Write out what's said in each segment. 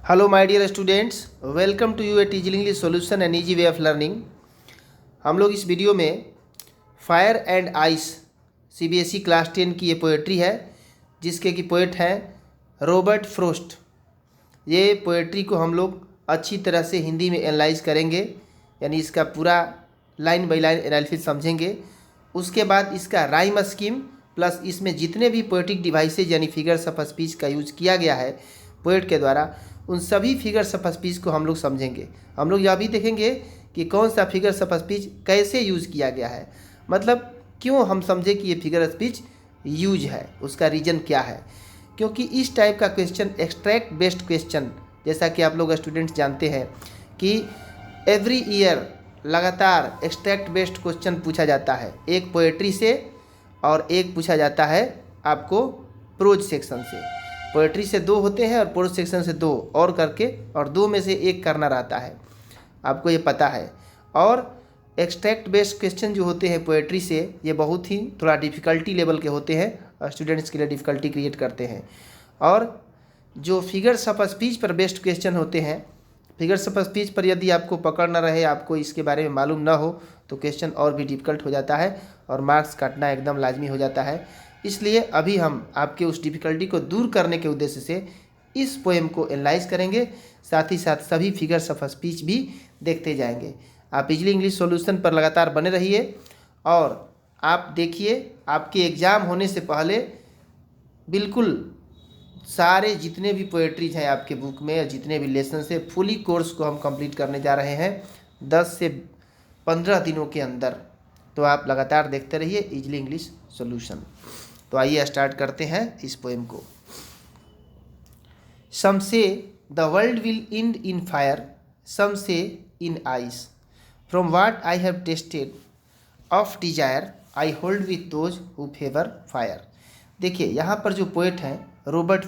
Hello my dear students, welcome to you at Easy English Solution and Easy Way of Learning। हम लोग इस video में fire and ice CBSE class 10 की ये poetry है जिसके की पोएट हैं रॉबर्ट फ्रॉस्ट। ये पोएट्री को हम लोग अच्छी तरह से हिंदी में एनालाइज करेंगे, यानी इसका पूरा लाइन बाई लाइन एनालिसिस समझेंगे। उसके बाद इसका राइम स्कीम प्लस इसमें जितने भी पोएटिक डिवाइसेज यानी फिगर्स ऑफ स्पीच का यूज किया गया है पोएट के द्वारा, उन सभी फिगर्स ऑफ स्पीच को हम लोग समझेंगे। हम लोग यह भी देखेंगे कि कौन सा फिगर्स ऑफ स्पीच कैसे यूज़ किया गया है, मतलब क्यों हम समझे कि ये फिगर स्पीच यूज है, उसका रीज़न क्या है। क्योंकि इस टाइप का क्वेश्चन एक्सट्रैक्ट बेस्ड क्वेश्चन, जैसा कि आप लोग स्टूडेंट्स जानते हैं कि एवरी ईयर लगातार एक्सट्रैक्ट बेस्ड क्वेश्चन पूछा जाता है, एक पोएट्री से और एक पूछा जाता है आपको प्रोज सेक्शन से। पोएट्री से 2 होते हैं और प्रोज सेक्शन से 2 और करके, और 2 में से 1 करना रहता है, आपको ये पता है। और एक्सट्रैक्ट बेस्ड क्वेश्चन जो होते हैं पोएट्री से, ये बहुत ही थोड़ा डिफ़िकल्टी लेवल के होते हैं और स्टूडेंट्स के लिए डिफ़िकल्टी क्रिएट करते हैं। और जो फिगर्स ऑफ स्पीच पर बेस्ड क्वेश्चन होते हैं, फिगर्स ऑफ स्पीच पर यदि आपको पकड़ न रहे, आपको इसके बारे में मालूम ना हो, तो क्वेश्चन और भी डिफ़िकल्ट हो जाता है और मार्क्स काटना एकदम लाजमी हो जाता है। इसलिए अभी हम आपके उस डिफ़िकल्टी को दूर करने के उद्देश्य से इस पोएम को एनालाइज करेंगे, साथ ही साथ सभी फिगर्स ऑफ स्पीच भी देखते जाएंगे। आप इजली इंग्लिश सॉल्यूशन पर लगातार बने रहिए और आप देखिए, आपके एग्ज़ाम होने से पहले बिल्कुल सारे जितने भी पोएट्रीज हैं आपके बुक में, जितने भी लेसन है, फुली कोर्स को हम कंप्लीट करने जा रहे हैं 10 से 15 दिनों के अंदर। तो आप लगातार देखते रहिए इजली इंग्लिश सॉल्यूशन। तो आइए स्टार्ट करते हैं इस पोएम को। Some say the world will end in fire, some say in ice, from what I have tasted of desire I hold with those who favour fire. देखिए यहाँ पर जो पोएट हैं रॉबर्ट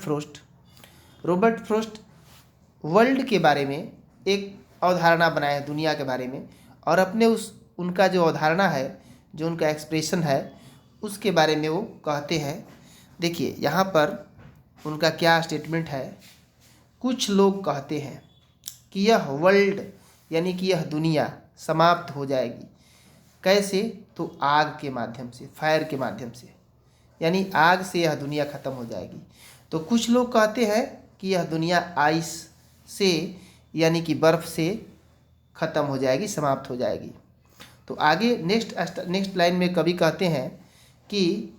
फ्रॉस्ट वर्ल्ड के बारे में एक अवधारणा बनाए हैं, दुनिया के बारे में, और अपने उनका जो अवधारणा है, जो उनका एक्सप्रेशन है, उसके बारे में वो कहते हैं। देखिए यहाँ पर उनका क्या स्टेटमेंट है। कुछ लोग कहते हैं कि यह वर्ल्ड यानी कि यह दुनिया समाप्त हो जाएगी। कैसे? तो आग के माध्यम से, फायर के माध्यम से, यानी आग से यह दुनिया ख़त्म हो जाएगी। तो कुछ लोग कहते हैं कि यह दुनिया आइस से यानी कि बर्फ़ से ख़त्म हो जाएगी, समाप्त हो जाएगी। तो आगे नेक्स्ट लाइन में कवि कहते हैं कि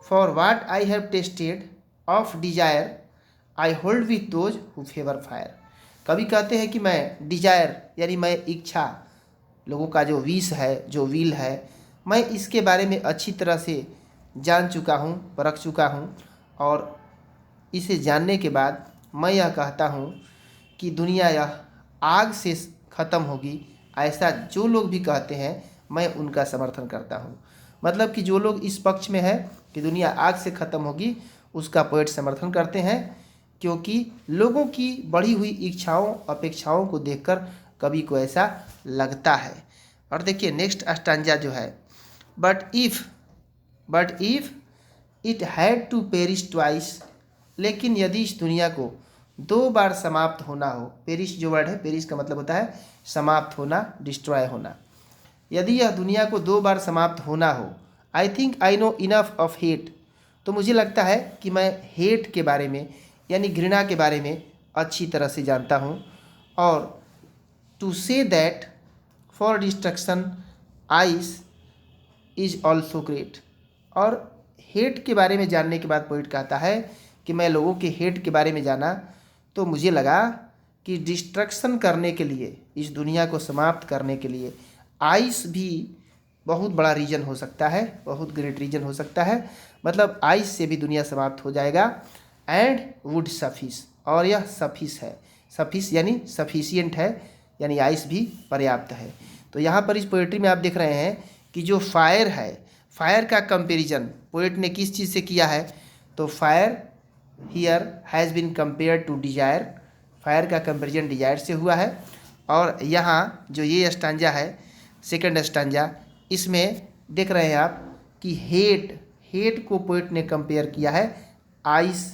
for what I have tasted of desire I hold with those who favour fire. कवि कहते हैं कि मैं डिजायर यानी मैं इच्छा, लोगों का जो विश है, जो विल है, मैं इसके बारे में अच्छी तरह से जान चुका हूँ, परख चुका हूँ, और इसे जानने के बाद मैं यह कहता हूँ कि दुनिया यह आग से ख़त्म होगी। ऐसा जो लोग भी कहते हैं मैं उनका समर्थन करता हूँ। मतलब कि जो लोग इस पक्ष में है कि दुनिया आग से ख़त्म होगी, उसका पोएट समर्थन करते हैं, क्योंकि लोगों की बढ़ी हुई इच्छाओं अपेक्षाओं को देखकर कवि को ऐसा लगता है। और देखिए नेक्स्ट स्टांजा जो है, but if it had to perish twice, लेकिन यदि इस दुनिया को 2 बार समाप्त होना हो, पेरिश जो वर्ड है, पेरिश का मतलब होता है समाप्त होना, डिस्ट्रॉय होना, यदि यह दुनिया को 2 बार समाप्त होना हो, I think I know enough of hate, तो मुझे लगता है कि मैं हेट के बारे में यानी घृणा के बारे में अच्छी तरह से जानता हूँ। और to say that for destruction ice is also great, और हेट के बारे में जानने के बाद पोइट कहता है कि मैं लोगों के हेट के बारे में जाना तो मुझे लगा कि डिस्ट्रक्शन करने के लिए, इस दुनिया को समाप्त करने के लिए आइस भी बहुत बड़ा रीजन हो सकता है, बहुत ग्रेट रीजन हो सकता है। मतलब आइस से भी दुनिया समाप्त हो जाएगा। एंड वुड सफिस, और यह सफिस है, सफिस यानी सफिशियंट है, यानी आइस भी पर्याप्त है। तो यहाँ पर इस पोएट्री में आप देख रहे हैं कि जो फायर है, फायर का कंपेरिजन पोएट ने किस चीज़ से किया है, तो fire here has been compare to desire, fire का कंपेरिजन डिजायर से हुआ है। और यहाँ जो ये स्टांजा है, सेकंड स्टांजा, इसमें देख रहे हैं आप कि हेट को पोएट ने कंपेयर किया है आइस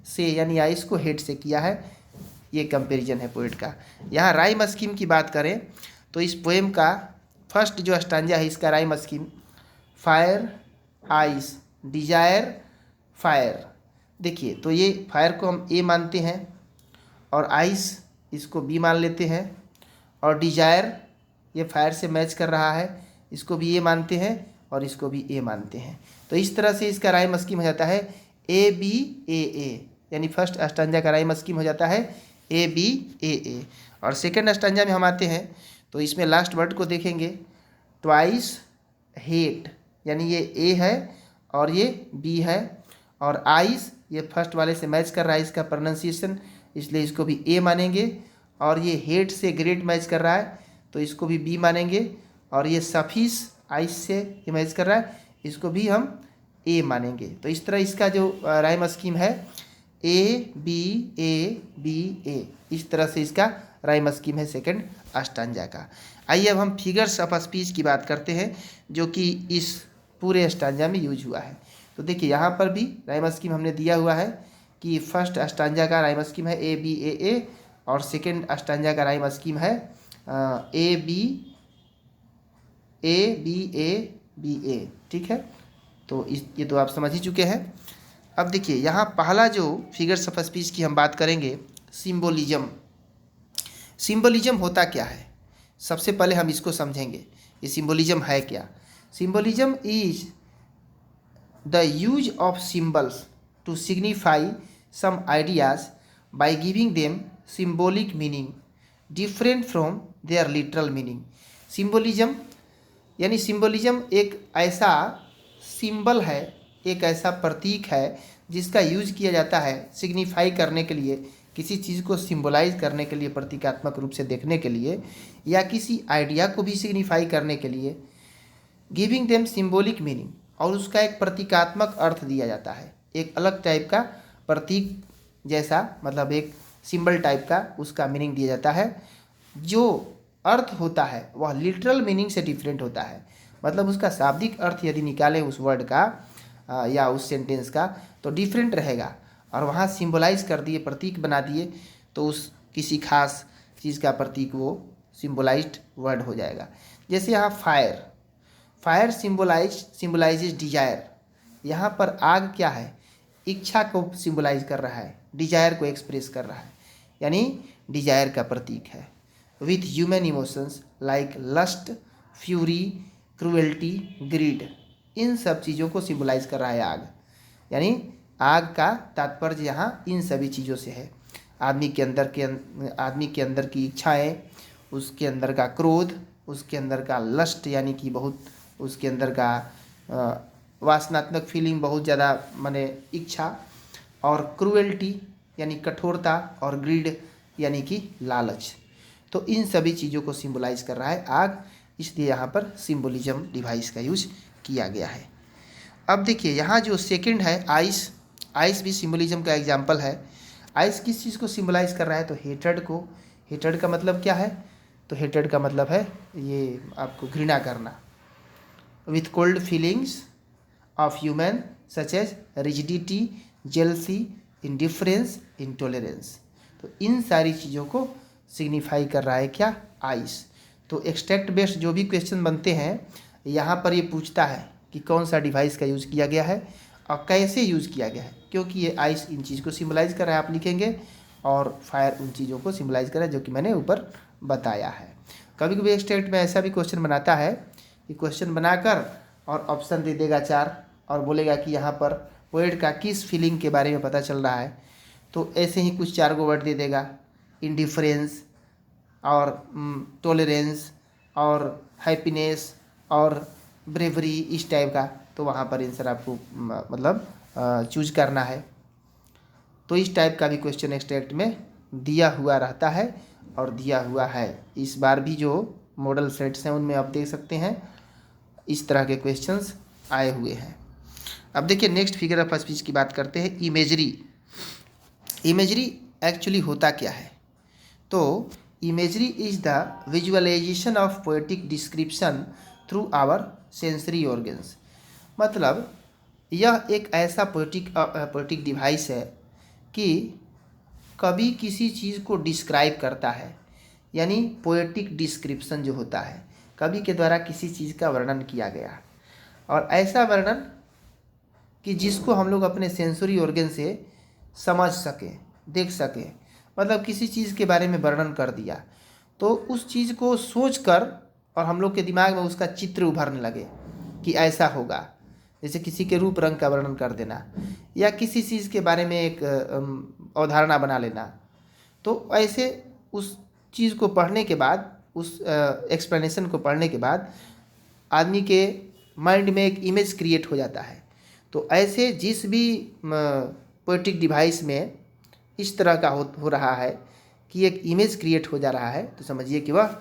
से, यानी आइस को हेट से किया है। ये कंपैरिजन है पोएट का। यहाँ राइम स्कीम की बात करें तो इस पोएम का फर्स्ट जो स्टांजा है इसका rhyme scheme fire ice desire fire. देखिए तो ये फायर को हम ए मानते हैं और आइस इसको बी मान लेते हैं और डिजायर ये फायर से मैच कर रहा है, इसको भी ए मानते हैं और इसको भी ए मानते हैं। तो इस तरह से इसका राइम स्कीम हो जाता है ए बी ए, यानी फर्स्ट स्टांजा का राइम स्कीम हो जाता है ए बी ए। और सेकेंड स्टांजा में हम आते हैं तो इसमें लास्ट वर्ड को देखेंगे ट्वाइस हेट, यानी ये ए है और ये बी है और आइस ये फर्स्ट वाले से मैच कर रहा है इसका प्रोनाउंसिएशन, इसलिए इसको भी ए मानेंगे। और ये हेट से ग्रेट मैच कर रहा है तो इसको भी बी मानेंगे। और ये सफिस आइस से ये मैच कर रहा है, इसको भी हम ए मानेंगे। तो इस तरह इसका जो राइम स्कीम है ए बी ए, इस तरह से इसका राइम स्कीम है सेकंड स्टांजा का। आइए अब हम फिगर्स ऑफ स्पीच की बात करते हैं जो कि इस पूरे स्टांजा में यूज हुआ है। तो देखिए यहाँ पर भी राइम स्कीम हमने दिया हुआ है कि फर्स्ट स्टांजा का राइम स्कीम है ए बी ए और सेकंड स्टांजा का राइम स्कीम है ए बी ए, ठीक है। तो ये तो आप समझ ही चुके हैं। अब देखिए यहाँ पहला जो फिगर्स ऑफ स्पीच की हम बात करेंगे सिंबोलिज्म। सिंबोलिज्म होता क्या है, सबसे पहले हम इसको समझेंगे ये सिंबोलिज्म है क्या। Symbolism is the use of symbols to signify some ideas by giving them symbolic meaning different from their literal meaning. Symbolism यानी सिंबोलिज्म एक ऐसा सिंबल है, एक ऐसा प्रतीक है जिसका यूज किया जाता है सिग्निफाई करने के लिए, किसी चीज़ को सिंबलाइज करने के लिए, प्रतीकात्मक रूप से देखने के लिए, या किसी आइडिया को भी सिग्निफाई करने के लिए। गिविंग देम सिंबॉलिक मीनिंग, और उसका एक प्रतीकात्मक अर्थ दिया जाता है, एक अलग टाइप का प्रतीक जैसा, मतलब एक सिंबल टाइप का उसका मीनिंग दिया जाता है। जो अर्थ होता है वह लिटरल मीनिंग से डिफरेंट होता है, मतलब उसका शाब्दिक अर्थ यदि निकालें उस वर्ड का या उस सेंटेंस का तो डिफरेंट रहेगा, और वहाँ सिंबलाइज कर दिए, प्रतीक बना दिए, तो उस किसी खास चीज़ का प्रतीक वो सिंबलाइज्ड वर्ड हो जाएगा। जैसे यहाँ फायर, फायर सिंबलाइजेज डिजायर, यहाँ पर आग क्या है, इच्छा को सिंबलाइज कर रहा है, डिजायर को एक्सप्रेस कर रहा है, यानी डिजायर का प्रतीक है। With human emotions like lust fury cruelty greed, इन सब चीज़ों को सिंबलाइज कर रहा है आग, यानी आग का तात्पर्य यहाँ इन सभी चीज़ों से है। आदमी के अंदर की इच्छाएं, उसके अंदर का क्रोध, उसके अंदर का लस्ट यानी कि बहुत उसके अंदर का वासनात्मक फीलिंग बहुत ज़्यादा माने इच्छा, और क्रूएल्टी यानी कठोरता, और ग्रीड यानी कि लालच। तो इन सभी चीज़ों को सिंबलाइज कर रहा है आग, इसलिए यहाँ पर सिंबोलिज्म डिवाइस का यूज किया गया है। अब देखिए यहाँ जो सेकंड है आइस, आइस भी सिंबोलिज्म का एग्जाम्पल है। आइस किस चीज़ को सिंबलाइज कर रहा है, तो हेट्रेड को। हेट्रेड का मतलब क्या है, तो हेट्रेड का मतलब है ये आपको घृणा करना। With cold feelings of human such as rigidity jealousy indifference intolerance, तो इन सारी चीज़ों को सिग्निफाई कर रहा है क्या, आइस। तो एक्सट्रैक्ट बेस्ड जो भी क्वेश्चन बनते हैं यहाँ पर ये पूछता है कि कौन सा डिवाइस का यूज़ किया गया है और कैसे यूज़ किया गया है, क्योंकि ये आइस इन चीज़ को सिंबलाइज कर रहा है, आप लिखेंगे, और फायर उन चीज़ों को सिंबलाइज कर रहा है जो कि मैंने ऊपर बताया है। कभी कभी एक्सट्रैक्ट में ऐसा भी क्वेश्चन बनाता है कि क्वेश्चन बनाकर और ऑप्शन दे देगा 4 और बोलेगा कि यहाँ पर पोएट का किस फीलिंग के बारे में पता चल रहा है, तो ऐसे ही कुछ 4 वर्ड दे देगा, इंडिफरेंस और टॉलरेंस और हैप्पीनेस और ब्रेवरी, इस टाइप का। तो वहाँ पर आंसर आपको मतलब चूज करना है। तो इस टाइप का भी क्वेश्चन एक्सट्रैक्ट में दिया हुआ रहता है और दिया हुआ है। इस बार भी जो मॉडल सेट्स हैं उनमें आप देख सकते हैं इस तरह के क्वेश्चंस आए हुए हैं। अब देखिए नेक्स्ट फिगर ऑफ स्पीच की बात करते हैं, इमेजरी। इमेजरी एक्चुअली होता क्या है, तो imagery is the visualisation of poetic description through our sensory organs, मतलब यह एक ऐसा पोएटिक डिवाइस है कि कवि किसी चीज़ को डिस्क्राइब करता है, यानी पोएटिक डिस्क्रिप्शन जो होता है, कवि के द्वारा किसी चीज़ का वर्णन किया गया, और ऐसा वर्णन कि जिसको हम लोग अपने सेंसरी ऑर्गन से समझ सकें, देख सकें। मतलब किसी चीज़ के बारे में वर्णन कर दिया तो उस चीज़ को सोच कर और हम लोग के दिमाग में उसका चित्र उभरने लगे कि ऐसा होगा। जैसे किसी के रूप रंग का वर्णन कर देना, या किसी चीज़ के बारे में एक अवधारणा बना लेना। तो ऐसे उस चीज़ को पढ़ने के बाद, उस एक्सप्लेनेशन को पढ़ने के बाद आदमी के माइंड में एक इमेज क्रिएट हो जाता है। तो ऐसे जिस भी पोएटिक डिवाइस में इस तरह का हो रहा है कि एक इमेज क्रिएट हो जा रहा है, तो समझिए कि वह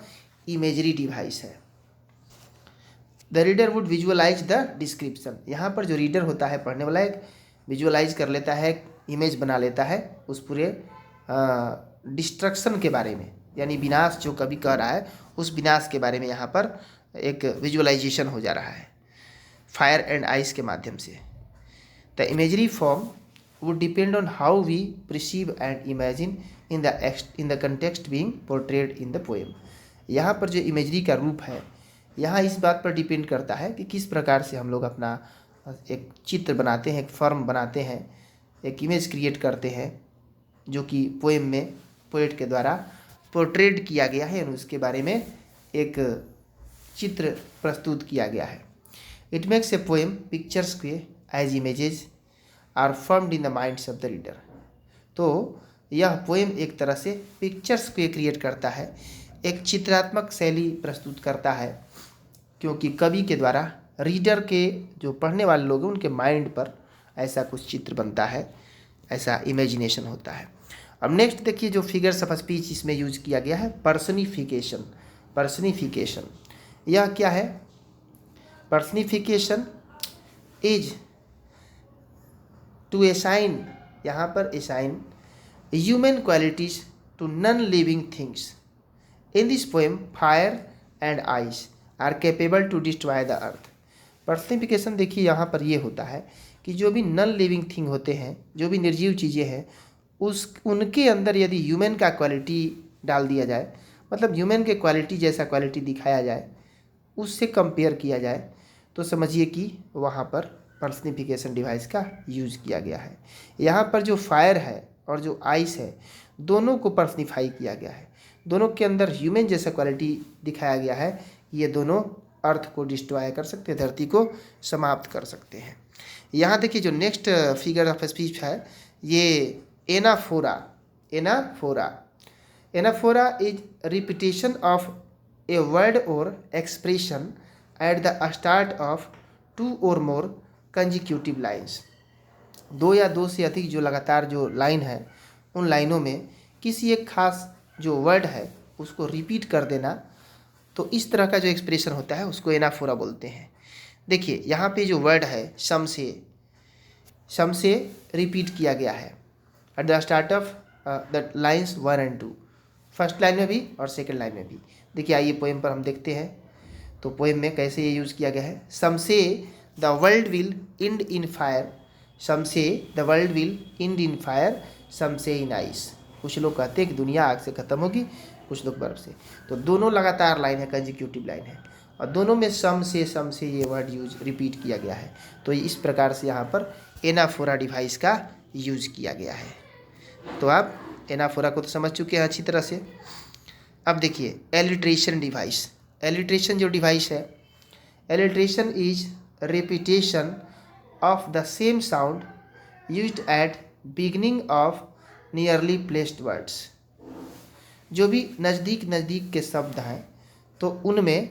इमेजरी डिवाइस है। The reader would visualise the description. यहाँ पर जो रीडर होता है, पढ़ने वाला, एक विजुअलाइज कर लेता है, इमेज बना लेता है उस पूरे डिस्ट्रक्शन के बारे में, यानी विनाश जो कभी कह रहा है उस विनाश के बारे में यहाँ पर एक विजुअलाइजेशन हो जा रहा है फायर एंड आइस के माध्यम से। The imagery form would depend on how we perceive and imagine in the context being portrayed in the poem। यहाँ पर जो इमेजरी का रूप है, यहाँ इस बात पर डिपेंड करता है कि किस प्रकार से हम लोग अपना एक चित्र बनाते हैं, एक फॉर्म बनाते हैं, एक इमेज क्रिएट करते हैं जो कि पोएम में पोएट के द्वारा पोर्ट्रेड किया गया है और उसके बारे में एक चित्र प्रस्तुत किया गया है। It makes a poem picturesque as images are formed in the minds of the reader. तो यह पोएम एक तरह से पिक्चर्स को क्रिएट करता है, एक चित्रात्मक शैली प्रस्तुत करता है, क्योंकि कवि के द्वारा रीडर के जो पढ़ने वाले लोग हैं उनके माइंड पर ऐसा कुछ चित्र बनता है, ऐसा इमेजिनेशन होता है। अब नेक्स्ट देखिए जो फिगर्स ऑफ स्पीच इसमें यूज किया गया है, पर्सनिफिकेशन। पर्सनिफिकेशन यह क्या है? पर्सनिफिकेशन इज टू असाइन, यहाँ पर assign human qualities to non living things. In this poem fire and ice are capable to destroy the earth. Personification देखिए यहाँ पर ये होता है कि जो भी नॉन लिविंग थिंग होते हैं, जो भी निर्जीव चीज़ें हैं, उनके अंदर यदि ह्यूमन का क्वालिटी डाल दिया जाए, मतलब ह्यूमन के क्वालिटी जैसा क्वालिटी दिखाया जाए, उससे कंपेयर किया जाए, तो समझिए कि वहाँ पर पर्सनिफिकेशन डिवाइस का यूज़ किया गया है। यहाँ पर जो फायर है और जो आइस है, दोनों को पर्सनिफाई किया गया है, दोनों के अंदर ह्यूमन जैसा क्वालिटी दिखाया गया है। ये दोनों अर्थ को डिस्ट्रॉय कर सकते हैं, धरती को समाप्त कर सकते हैं। यहाँ देखिए जो नेक्स्ट फिगर ऑफ स्पीच है, ये anaphora. Anaphora anaphora is repetition of a word और expression at the start of two और मोर कंजिक्यूटिव लाइन्स। दो या दो से अधिक जो लगातार जो लाइन है, उन लाइनों में किसी एक खास जो वर्ड है उसको रिपीट कर देना, तो इस तरह का जो एक्सप्रेशन होता है उसको एनाफोरा बोलते हैं। देखिए यहाँ पे जो वर्ड है सम से रिपीट किया गया है at the start of the lines 1 and 2, first line में भी और सेकंड लाइन में भी। देखिए आइए पोएम पर हम देखते हैं तो पोएम में कैसे ये यूज़ किया गया है। Some say the world will end in fire, some say the world will end in fire, some say in ice. कुछ लोग कहते हैं कि दुनिया आग से ख़त्म होगी, कुछ लोग बर्फ से। तो दोनों लगातार लाइन है, कंजिक्यूटिव लाइन है, और दोनों में सम से ये वर्ड यूज रिपीट किया गया है। तो इस प्रकार से यहाँ पर एनाफोरा डिवाइस का यूज़ किया गया है। तो आप एनाफोरा को तो समझ चुके हैं अच्छी तरह से। अब देखिए एलिट्रेशन डिवाइस। एलिट्रेशन जो डिवाइस है, alliteration is repetition of the same sound used at beginning of nearly placed words. जो भी नज़दीक के शब्द हैं तो उनमें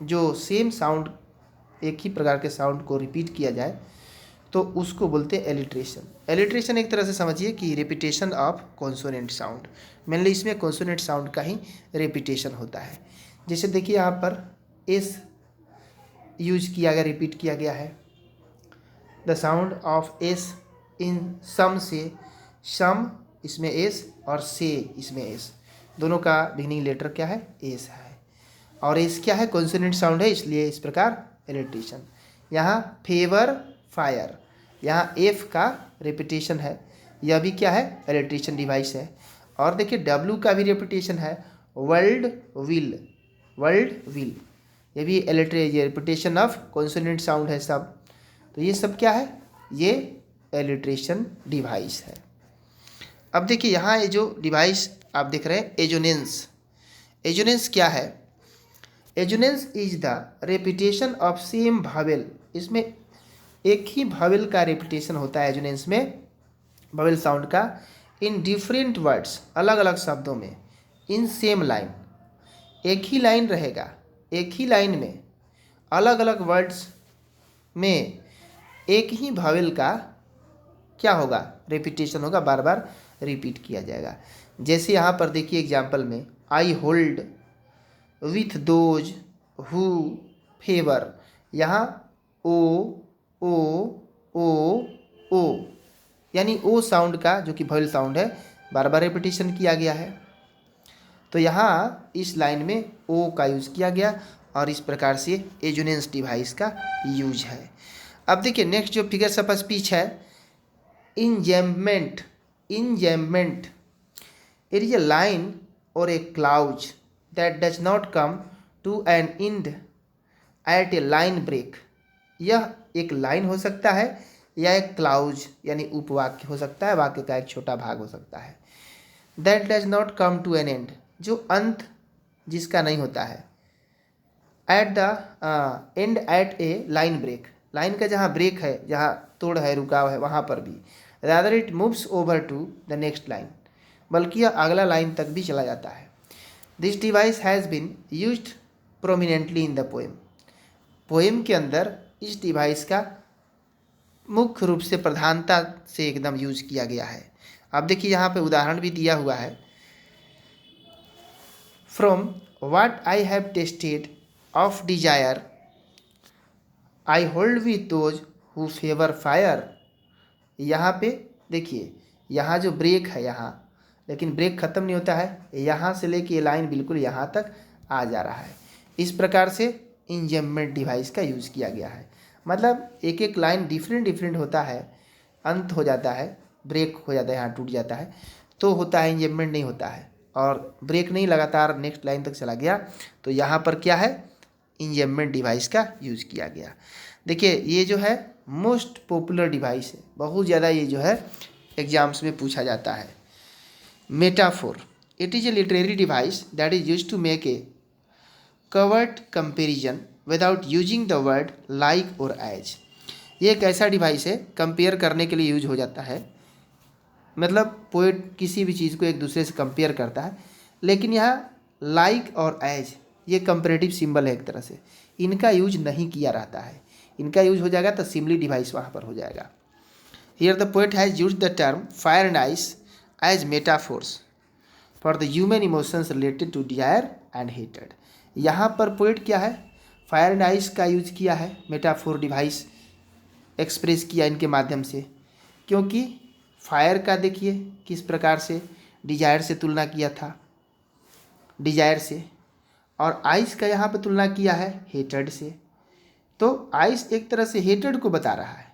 जो सेम साउंड, एक ही प्रकार के साउंड को रिपीट किया जाए तो उसको बोलते हैं एलिट्रेशन। एलिट्रेशन एक तरह से समझिए कि repetition of consonant sound. Mainly इसमें कॉन्सोनेंट साउंड का ही रिपीटेशन होता है। जैसे देखिए यहाँ पर एस यूज किया गया, रिपीट किया गया है। द साउंड ऑफ एस इन सम से, सम इसमें एस और से इसमें एस, दोनों का बिगनिंग लेटर क्या है? एस है। और एस क्या है? कॉन्सोनेंट साउंड है, इसलिए इस प्रकार एलिट्रेशन। यहाँ फेवर फायर, यहाँ एफ का रिपीटेशन है, यह भी क्या है, इलिट्रेशन डिवाइस है। और देखिए डब्ल्यू का भी रेपिटेशन है, वर्ल्ड विल, वर्ल्ड विल, ये भी रेपिटेशन ऑफ कॉन्सोनेंट साउंड है सब। तो ये सब क्या है, ये इलिट्रेशन डिवाइस है। अब देखिए यहाँ ये जो डिवाइस आप देख रहे हैं, एजोनेंस, एजोनेंस क्या है, assonance is the repetition of same vowel, इसमें एक ही भावेल का रेपिटेशन होता है एजोनेंस में, भावेल साउंड का, इन डिफरेंट वर्ड्स, अलग अलग शब्दों में, इन सेम लाइन, एक ही लाइन रहेगा, एक ही लाइन में अलग अलग वर्ड्स में एक ही भावेल का क्या होगा, रेपिटेशन होगा, बार बार रिपीट किया जाएगा। जैसे यहाँ पर देखिए एग्जाम्पल में, आई hold with those who favour, यहाँ ओ ओ ओ ओ, यानी ओ साउंड का जो कि भावेल साउंड है बार बार रेपिटेशन किया गया है। तो यहाँ इस लाइन में ओ का यूज़ किया गया और इस प्रकार से एजोनेंस डिवाइस का यूज है। अब देखिए नेक्स्ट जो फिगर्स ऑफ स्पीच है, enjambment, enjambment, it is a line और a clause that does not come to an end at a line break, यह एक लाइन हो सकता है या एक क्लाउज यानी उपवाक्य हो सकता है, वाक्य का एक छोटा भाग हो सकता है। That does not come to an end, जो अंत जिसका नहीं होता है, at the end at a line break, line का जहाँ ब्रेक है, जहाँ तोड़ है, रुकाव है, वहाँ पर भी। Rather it moves over to the next line, बल्कि यह अगला लाइन तक भी चला जाता है। This device has been used prominently in the poem, poem के अंदर इस डिवाइस का मुख्य रूप से प्रधानता से एकदम यूज किया गया है। अब देखिए यहाँ पे उदाहरण भी दिया हुआ है, from what I have tasted of desire I hold with those who favour fire. यहाँ पे देखिए, यहाँ जो ब्रेक है यहाँ, लेकिन ब्रेक ख़त्म नहीं होता है, यहाँ से लेके ये लाइन बिल्कुल यहाँ तक आ जा रहा है। इस प्रकार से इंजैम्पमेंट डिवाइस का यूज़ किया गया है। मतलब एक एक लाइन डिफरेंट डिफरेंट होता है, अंत हो जाता है, ब्रेक हो जाता है, यहाँ टूट जाता है, तो होता है, इंजैम्पमेंट नहीं होता है। और ब्रेक नहीं, लगातार नेक्स्ट लाइन तक चला गया, तो यहाँ पर क्या है, इंजैम्पमेंट डिवाइस का यूज़ किया गया। देखिए ये जो है मोस्ट पॉपुलर डिवाइस है, बहुत ज़्यादा ये जो है एग्जाम्स में पूछा जाता है। Metaphor, it is a literary device that is used to make a covered comparison without using the word like और एज। ये एक ऐसा डिवाइस है, कंपेयर करने के लिए यूज हो जाता है, मतलब पोएट किसी भी चीज़ को एक दूसरे से कंपेयर करता है, लेकिन यहाँ लाइक और एज ये कंपेरेटिव सिंबल है एक तरह से, इनका यूज नहीं किया रहता है। इनका यूज हो जाएगा तो सिमिली डिवाइस वहाँ पर हो जाएगा। Here the poet has used the term fire and ice as metaphors for the human emotions related to desire and hated. यहाँ पर पोएट क्या है, फायर एंड आइस का यूज किया है, मेटाफोर डिवाइस एक्सप्रेस किया इनके माध्यम से, क्योंकि फायर का देखिए किस प्रकार से डिजायर से तुलना किया था, डिजायर से, और आइस का यहाँ पे तुलना किया है हेटेड से। तो आइस एक तरह से हेटेड को बता रहा है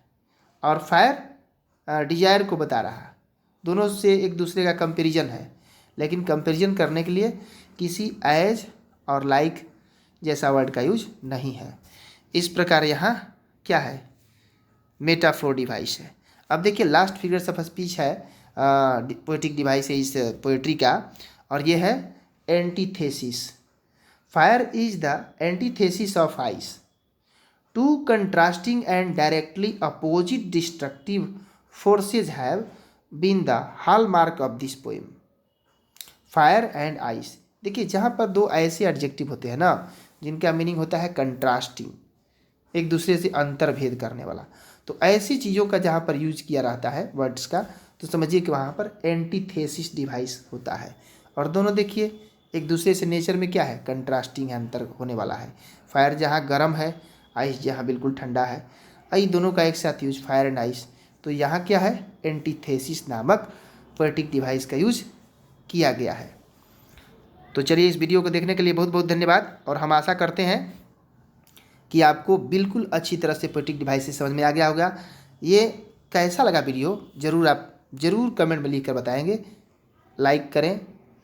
और फायर डिजायर को बता रहा है, दोनों से एक दूसरे का कंपैरिजन है, लेकिन कंपैरिजन करने के लिए किसी एज और लाइक जैसा वर्ड का यूज नहीं है। इस प्रकार यहाँ क्या है, मेटाफोर डिवाइस है। अब देखिए लास्ट फिगर्स ऑफ स्पीच है, पोएटिक डिवाइस है इस पोएट्री का, और ये है antithesis. Fire is the antithesis of ice, two contrasting and directly opposite destructive forces have been the hallmark of this poem. Fire and ice, देखिए जहाँ पर दो ऐसे एडजेक्टिव होते हैं ना जिनका मीनिंग होता है कंट्रास्टिंग, एक दूसरे से अंतर्भेद करने वाला, तो ऐसी चीज़ों का जहाँ पर यूज किया रहता है वर्ड्स का, तो समझिए कि वहाँ पर एंटीथेसिस डिवाइस होता है। और दोनों देखिए एक दूसरे से नेचर में क्या है, कंट्रास्टिंग है, अंतर होने वाला है। फायर जहाँ गर्म है, आइस जहाँ बिल्कुल ठंडा है, आई दोनों का एक साथ यूज, फायर एंड आइस। तो यहाँ क्या है, एंटीथेसिस नामक पोएटिक डिवाइस का यूज किया गया है। तो चलिए इस वीडियो को देखने के लिए बहुत बहुत धन्यवाद, और हम आशा करते हैं कि आपको बिल्कुल अच्छी तरह से पोएटिक डिवाइस से समझ में आ गया होगा। ये कैसा लगा वीडियो ज़रूर आप ज़रूर कमेंट में लिख कर बताएंगे। लाइक करें,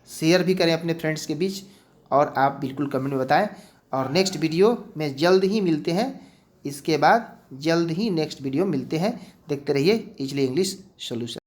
शेयर भी करें अपने फ्रेंड्स के बीच, और आप बिल्कुल कमेंट में बताएं। और नेक्स्ट वीडियो में जल्द ही मिलते हैं। इसके बाद जल्द ही नेक्स्ट वीडियो मिलते हैं। देखते रहिए इजली इंग्लिश सॉल्यूशन।